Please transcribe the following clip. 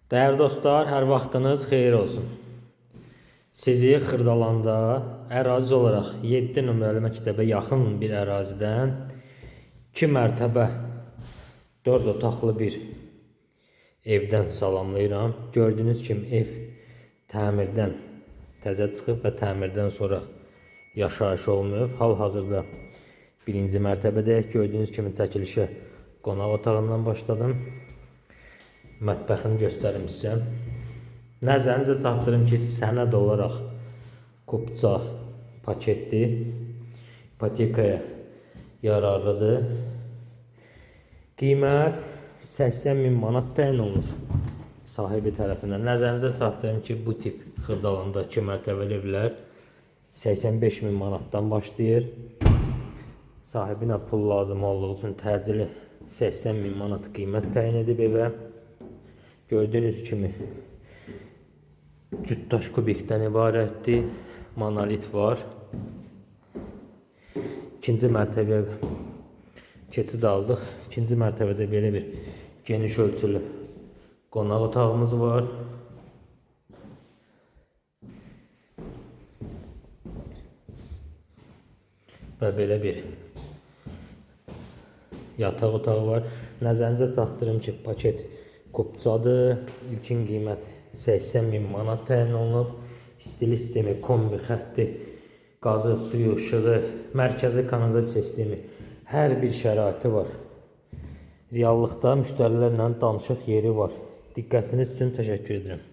Değerli dostlar, hər vaxtınız xeyir olsun. Sizi Xırdalanda ərazi olaraq 7 nömrəli məktəbə yaxın bir ərazidən 2 mərtəbə 4 otaqlı bir evdən salamlayıram. Gördüyünüz kimi ev təmirdən təzə çıxıb və təmirdən sonra yaşayış olmuyor. Hal-hazırda birinci mərtəbədəyik. Gördüyünüz kimi çəkilişə qonaq otağından başladım. Mətbəxini göstərim sizə. Nəzərinizə çatdırım ki, sənəd olaraq kupça paketli, ipotekaya yararlıdır. Qiymət 80.000 manat təyin olunur sahibi tərəfindən. Nəzərinizə çatdırım ki, bu tip Xırdalanda 2 mərtəbəli evlər 85.000 manatdan başlayır. Sahibinə pul lazım olduğu üçün təcili 80.000 manat qiymət təyin edib evə. Gördüyünüz kimi cütdaş kubikdən ibarətdir. Monolit var. İkinci mərtəbəyə keçid aldıq. İkinci mərtəbədə belə bir geniş ölçülü qonaq otağımız var. Və belə bir yataq otağı var. Nəzərinizə çatdırım ki, paket kupçadır. İlkin qiymət 80.000 manat təyin olunub. İstili sistemi, kombi xətti, qazı, suyu, işığı, mərkəzi kanalizasiya sistemi, hər bir şəraiti var. Reallıqda müştərilərlə danışıq yeri var. Diqqətiniz üçün təşəkkür edirəm.